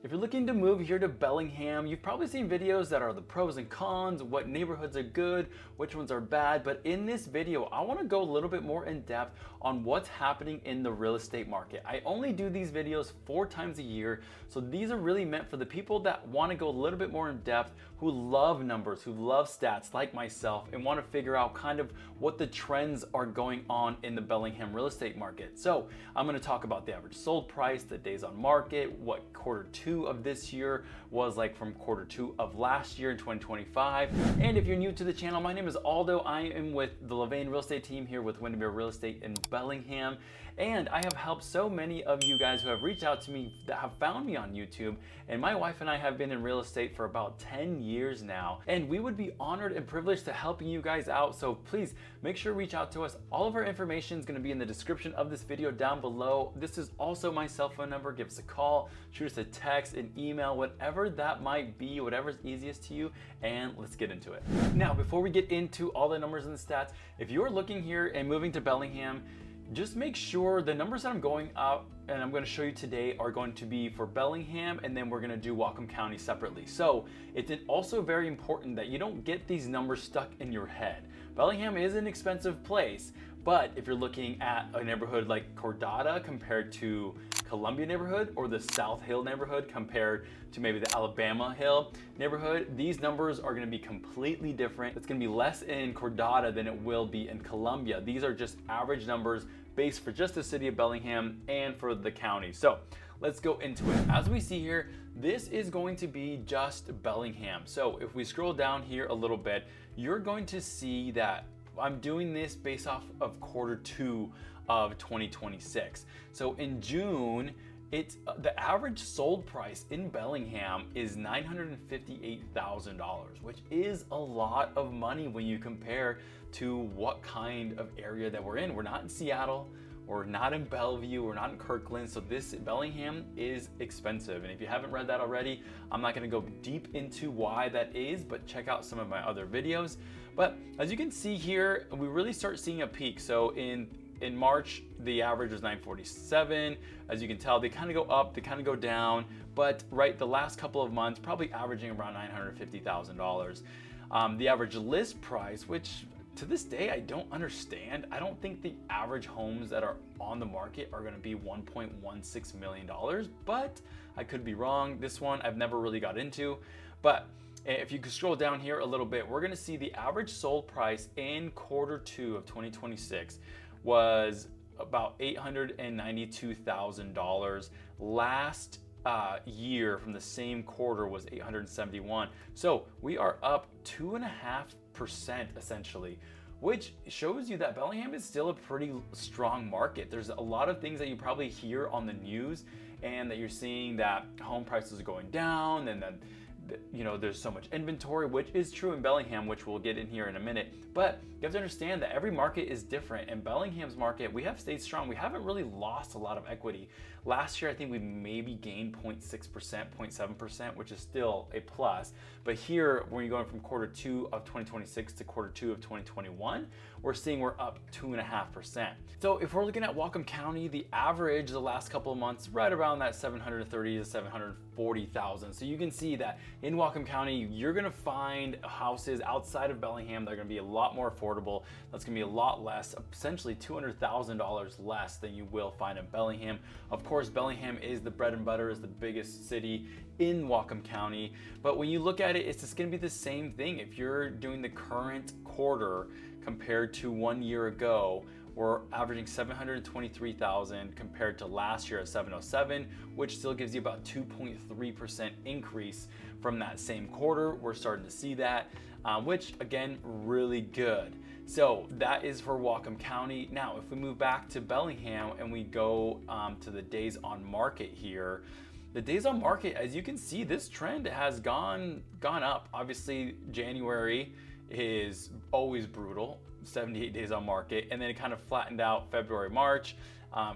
If you're looking to move here to Bellingham, you've probably seen videos that are the pros and cons, what neighborhoods are good, which ones are bad, but in this video, I wanna go a little bit more in depth on what's happening in the real estate market. I only do these videos 4 times a year, so these are really meant for the people that wanna go a little bit more in depth, who love numbers, who love stats like myself, and wanna figure out kind of what the trends are going on in the Bellingham real estate market. So I'm gonna talk about the average sold price, the days on market, what Q2 of this year was like from Q2 of last year in 2025. And if you're new to the channel, my name is Aldo. I am with the Levain real estate team here with Windermere Real Estate in Bellingham. And I have helped so many of you guys who have reached out to me that have found me on YouTube. And my wife and I have been in real estate for about 10 years now. And we would be honored and privileged to helping you guys out. So please make sure to reach out to us. All of our information is going to be in the description of this video down below. This is also my cell phone number. Give us a call, shoot us a text, an email, whatever that might be, whatever's easiest to you, and let's get into it. Now, before we get into all the numbers and the stats, if you're looking here and moving to Bellingham, just make sure the numbers that I'm going out and I'm going to show you today are going to be for Bellingham, and then we're going to do Whatcom County separately. So it's also very important that you don't get these numbers stuck in your head. Bellingham is an expensive place, but if you're looking at a neighborhood like Cordata compared to Columbia neighborhood, or the South Hill neighborhood compared to maybe the Alabama Hill neighborhood, these numbers are going to be completely different. It's going to be less in Cordata than it will be in Columbia. These are just average numbers based for just the city of Bellingham and for the county. So let's go into it. As we see here, this is going to be just Bellingham. So if we scroll down here a little bit, you're going to see that I'm doing this based off of Q2 of 2026. So in June, it's the average sold price in Bellingham is $958,000, which is a lot of money when you compare to what kind of area that we're in. We're not in Seattle, we're not in Bellevue, we're not in Kirkland, so this Bellingham is expensive. And if you haven't read that already, I'm not gonna go deep into why that is, but check out some of my other videos. But as you can see here, we really start seeing a peak. So in March, the average was 947. As you can tell, they kind of go up, they kind of go down, but the last couple of months, probably averaging around $950,000. The average list price, which to this day, I don't understand. I don't think the average homes that are on the market are gonna be $1.16 million, but I could be wrong. This one I've never really got into, but if you could scroll down here a little bit, we're gonna see the average sold price in Q2 of 2026 was about $892,000. Last year from the same quarter was 871. So we are up 2.5% essentially, which shows you that Bellingham is still a pretty strong market. There's a lot of things that you probably hear on the news and that you're seeing that home prices are going down, and then there's so much inventory, which is true in Bellingham, which we'll get in here in a minute. But you have to understand that every market is different. In Bellingham's market, we have stayed strong. We haven't really lost a lot of equity. Last year, I think we maybe gained 0.6%, 0.7%, which is still a plus. But here, when you're going from Q2 of 2026 to Q2 of 2021, we're seeing we're up 2.5%. So if we're looking at Whatcom County, the average the last couple of months, right around that 730 to 740,000. So you can see that in Whatcom County, you're gonna find houses outside of Bellingham that are gonna be a lot more affordable. That's gonna be a lot less, essentially $200,000 less than you will find in Bellingham. Of course, Bellingham is the bread and butter, is the biggest city in Whatcom County. But when you look at it, it's just gonna be the same thing. If you're doing the current quarter compared to 1 year ago, we're averaging 723,000 compared to last year at 707, which still gives you about 2.3% increase from that same quarter. We're starting to see that, which again, really good. So that is for Whatcom County. Now, if we move back to Bellingham and we go to the days on market here, the days on market, as you can see, this trend has gone up. Obviously, January is always brutal, 78 days on market, and then it kind of flattened out February, March,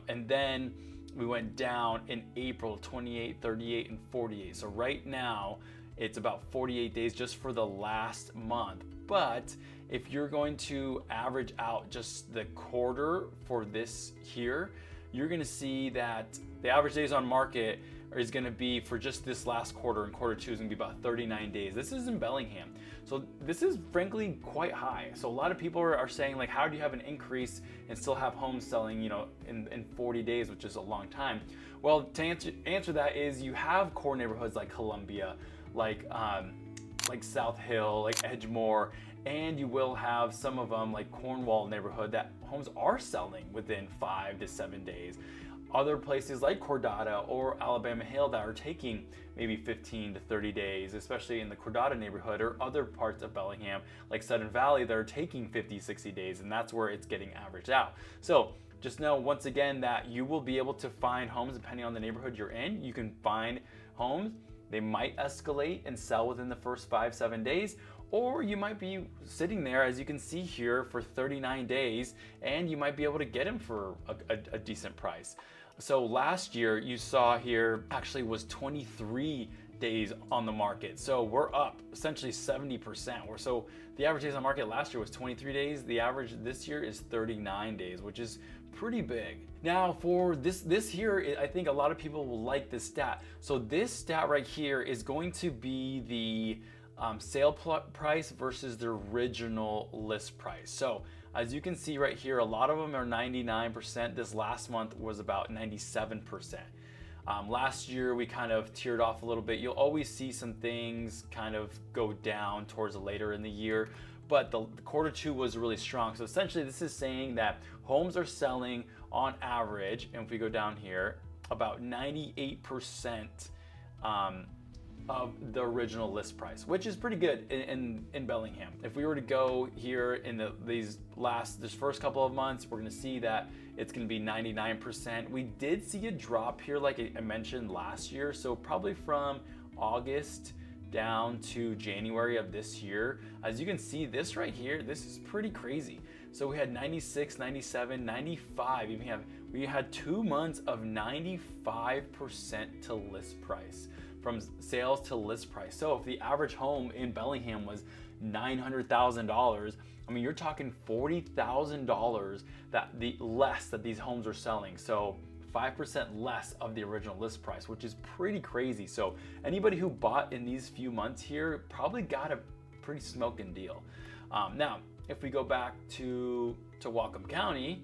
and then we went down in April, 28, 38, and 48. So right now, it's about 48 days just for the last month. But if you're going to average out just the quarter for this here, you're gonna see that the average days on market is going to be for just this last quarter, and quarter 2 is going to be about 39 days. This is in Bellingham. So this is frankly quite high. So a lot of people are saying, like, how do you have an increase and still have homes selling, you know, in 40 days, which is a long time? Well, to answer that is you have core neighborhoods like Columbia, like South Hill, like Edgemoor, and you will have some of them like Cornwall neighborhood that homes are selling within 5 to 7 days. Other places like Cordata or Alabama Hill that are taking maybe 15 to 30 days, especially in the Cordata neighborhood, or other parts of Bellingham like Sudden Valley that are taking 50, 60 days, and that's where it's getting averaged out. So just know once again that you will be able to find homes depending on the neighborhood you're in. You can find homes, they might escalate and sell within the first 5-7 days, or you might be sitting there, as you can see here, for 39 days, and you might be able to get them for a decent price. So last year you saw here actually was 23 days on the market. So we're up essentially 70%. So the average days on market last year was 23 days. The average this year is 39 days, which is pretty big. Now for this here, I think a lot of people will like this stat. So this stat right here is going to be the sale price versus the original list price. So as you can see right here, a lot of them are 99%. This last month was about 97%. Last year we kind of tiered off a little bit. You'll always see some things kind of go down towards later in the year, but the quarter 2 was really strong. So essentially this is saying that homes are selling on average, and if we go down here, about 98% of the original list price, which is pretty good in Bellingham. If we were to go here in this first couple of months, we're going to see that it's going to be 99%. We did see a drop here, like I mentioned last year. So probably from August down to January of this year. As you can see, this right here, this is pretty crazy. So we had 96, 97, 95. We had 2 months of 95% to list price, from sales to list price. So if the average home in Bellingham was $900,000, I mean, you're talking $40,000 less that these homes are selling. So 5% less of the original list price, which is pretty crazy. So anybody who bought in these few months here probably got a pretty smoking deal. Now, if we go back to Whatcom County,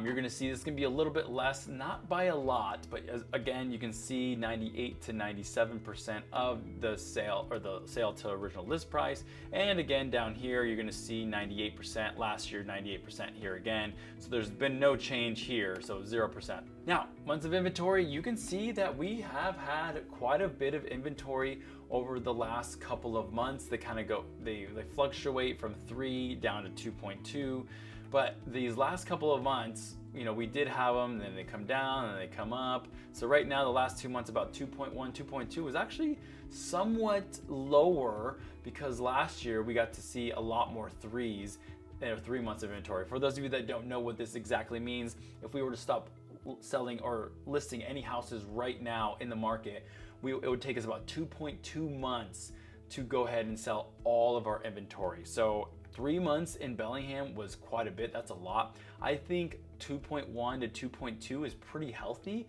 you're going to see this is going to be a little bit less, not by a lot, but again, you can see 98 to 97% of the sale, or the sale to original list price. And again, down here, you're going to see 98%. Last year, 98% here again. So there's been no change here, so 0%. Now, months of inventory, you can see that we have had quite a bit of inventory over the last couple of months. They kind of they fluctuate from 3 down to 2.2. But these last couple of months, you know, we did have them, then they come down and they come up. So right now, the last 2 months, about 2.1, 2.2 was actually somewhat lower, because last year we got to see a lot more 3s, 3 months of inventory. For those of you that don't know what this exactly means, if we were to stop selling or listing any houses right now in the market, it would take us about 2.2 months to go ahead and sell all of our inventory. So 3 months in Bellingham was quite a bit. That's a lot. I think 2.1 to 2.2 is pretty healthy.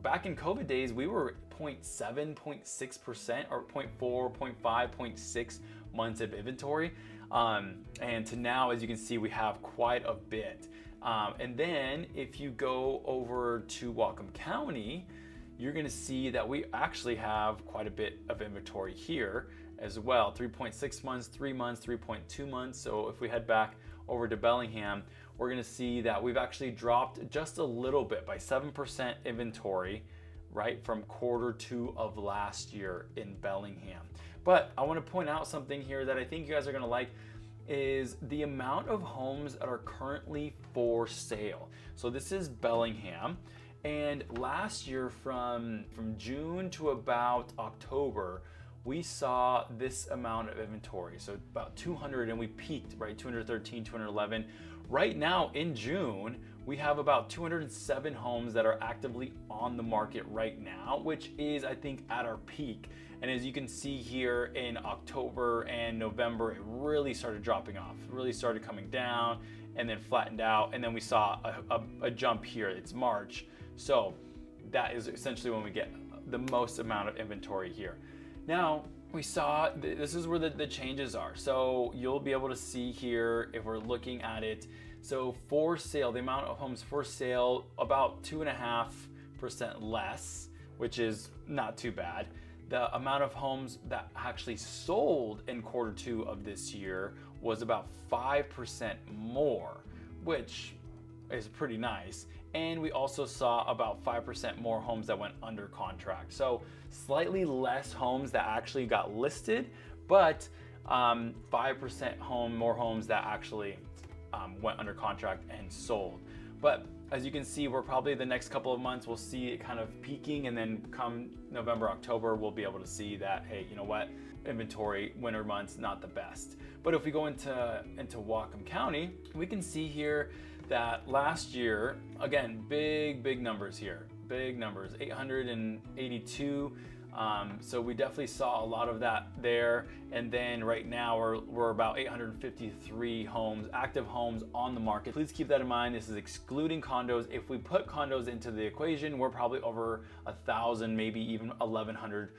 Back in COVID days, we were 0.7, 0.6%, or 0.4, 0.5, 0.6 months of inventory. And to now, as you can see, we have quite a bit. And then if you go over to Whatcom County, you're going to see that we actually have quite a bit of inventory here as well. 3.6 months, 3 months, 3.2 months. So if we head back over to Bellingham, we're going to see that we've actually dropped just a little bit, by 7% inventory, right, from quarter 2 of last year in Bellingham. But I want to point out something here that I think you guys are going to like, is the amount of homes that are currently for sale. So this is Bellingham. And last year, from June to about October, we saw this amount of inventory. So about 200, and we peaked, right? 213, 211. Right now in June, we have about 207 homes that are actively on the market right now, which is, I think, at our peak. And as you can see here, in October and November, it really started dropping off. It really started coming down and then flattened out. And then we saw a jump here. It's March. So that is essentially when we get the most amount of inventory here. Now, we saw, this is where the changes are. So you'll be able to see here if we're looking at it. So for sale, the amount of homes for sale, about 2.5% less, which is not too bad. The amount of homes that actually sold in Q2 of this year was about 5% more, which is pretty nice. And we also saw about 5% more homes that went under contract. So slightly less homes that actually got listed, but 5% more homes that actually went under contract and sold. But as you can see, we're probably the next couple of months, we'll see it kind of peaking, and then come November, October, we'll be able to see that, hey, you know what? Inventory, winter months, not the best. But if we go into Whatcom County, we can see here that last year, again, big numbers here, big numbers, 882. So we definitely saw a lot of that there. And then right now we're about 853 homes, active homes on the market. Please keep that in mind. This is excluding condos. If we put condos into the equation, we're probably over 1,000, maybe even 1,100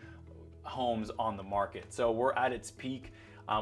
homes on the market. So we're at its peak.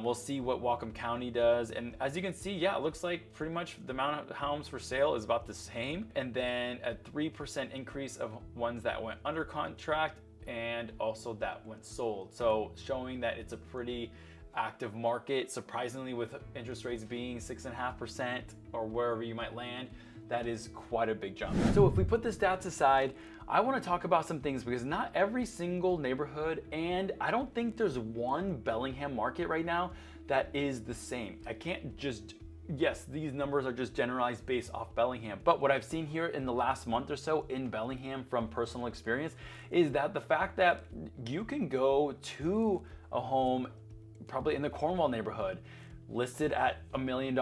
We'll see what Whatcom County does. And as you can see, yeah, it looks like pretty much the amount of homes for sale is about the same. And then a 3% increase of ones that went under contract and also that went sold. So showing that it's a pretty active market, surprisingly, with interest rates being 6.5% or wherever you might land, that is quite a big jump. So if we put the stats aside, I want to talk about some things because not every single neighborhood, and I don't think there's one Bellingham market right now that is the same. I can't just, yes, these numbers are just generalized based off Bellingham, but what I've seen here in the last month or so in Bellingham from personal experience is that the fact that you can go to a home probably in the Cornwall neighborhood listed at $1 million.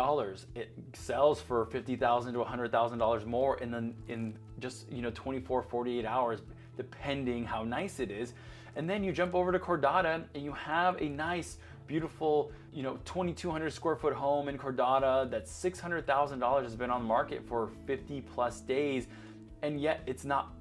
It sells for $50,000 to $100,000 more in just 24, 48 hours, depending how nice it is. And then you jump over to Cordata and you have a nice, beautiful, 2,200 square foot home in Cordata that's $600,000 has been on the market for 50 plus days, and yet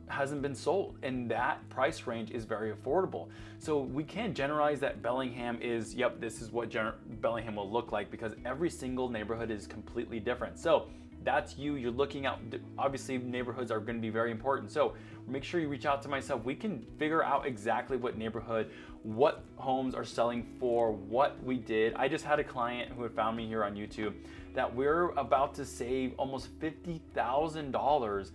hasn't been sold, and that price range is very affordable. So we can't generalize that Bellingham is, yep, this is what Bellingham will look like, because every single neighborhood is completely different. So that's you're looking out, obviously neighborhoods are going to be very important. So make sure you reach out to myself. We can figure out exactly what neighborhood, what homes are selling for, what we did. I just had a client who had found me here on YouTube that we're about to save almost $50,000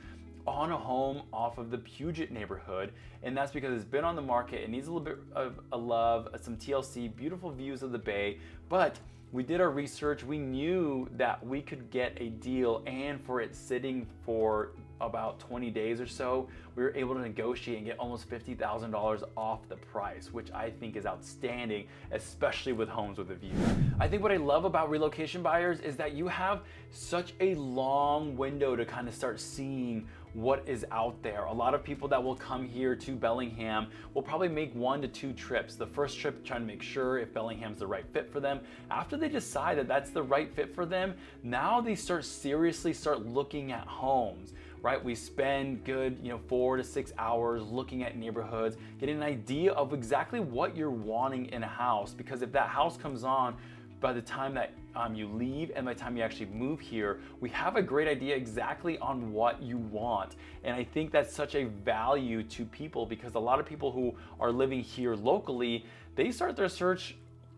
on a home off of the Puget neighborhood, and that's because it's been on the market. It needs a little bit of a love, some TLC, beautiful views of the bay, but we did our research. We knew that we could get a deal, and for it sitting for about 20 days or so, we were able to negotiate and get almost $50,000 off the price, which I think is outstanding, especially with homes with a view. I think what I love about relocation buyers is that you have such a long window to kind of start seeing what is out there. A lot of people that will come here to Bellingham will probably make 1 to 2 trips. The first trip trying to make sure if Bellingham's the right fit for them. After they decide that that's the right fit for them, now they seriously start looking at homes, right? We spend good 4 to 6 hours looking at neighborhoods, getting an idea of exactly what you're wanting in a house, because if that house comes on by the time that you leave and by the time you actually move here, we have a great idea exactly on what you want. And I think that's such a value to people, because a lot of people who are living here locally, they start their search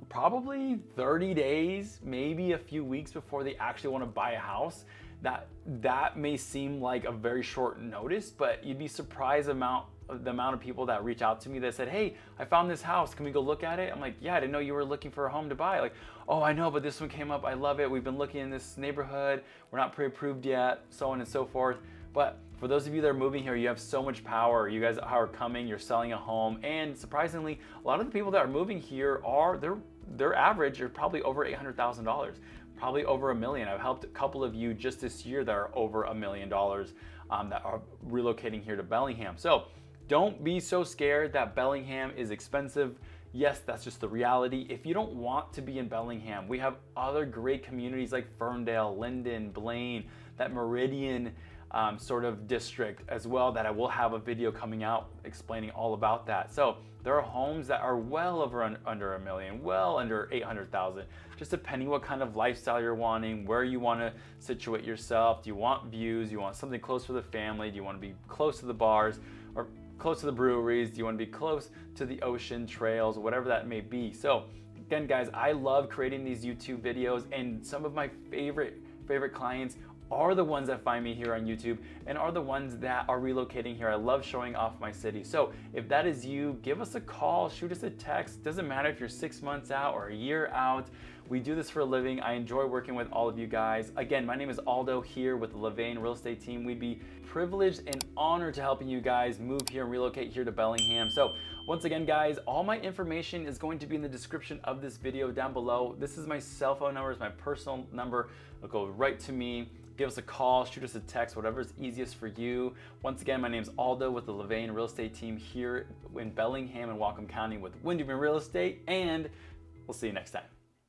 probably 30 days, maybe a few weeks before they actually want to buy a house. That may seem like a very short notice, but you'd be surprised the amount of people that reach out to me that said, hey, I found this house, can we go look at it? I'm like, yeah, I didn't know you were looking for a home to buy. Like, oh, I know, but this one came up, I love it, we've been looking in this neighborhood, we're not pre-approved yet, so on and so forth. But for those of you that are moving here, you have so much power. You guys are coming, you're selling a home, and surprisingly, a lot of the people that are moving here their average are probably over $800,000. Probably over $1 million. I've helped a couple of you just this year that are over $1 million that are relocating here to Bellingham. So don't be so scared that Bellingham is expensive. Yes, that's just the reality. If you don't want to be in Bellingham, we have other great communities like Ferndale, Linden, Blaine, that Meridian sort of district as well, that I will have a video coming out explaining all about that. So there are homes that are well over under $1 million, well under 800,000, just depending what kind of lifestyle you're wanting, where you want to situate yourself. Do you want views? Do you want something close for the family? Do you want to be close to the bars or close to the breweries? Do you want to be close to the ocean, trails, whatever that may be? So again, guys, I love creating these YouTube videos, and some of my favorite clients are the ones that find me here on YouTube and are the ones that are relocating here. I love showing off my city. So if that is you, give us a call, shoot us a text. Doesn't matter if you're 6 months out or a year out. We do this for a living. I enjoy working with all of you guys. Again, my name is Aldo here with the Levain Real Estate Team. We'd be privileged and honored to helping you guys move here and relocate here to Bellingham. So once again, guys, all my information is going to be in the description of this video down below. This is my cell phone number, it's my personal number. It'll go right to me. Give us a call, shoot us a text, whatever is easiest for you. Once again, my name is Aldo with the Levain Real Estate Team here in Bellingham and Whatcom County with Windermere Real Estate, and we'll see you next time.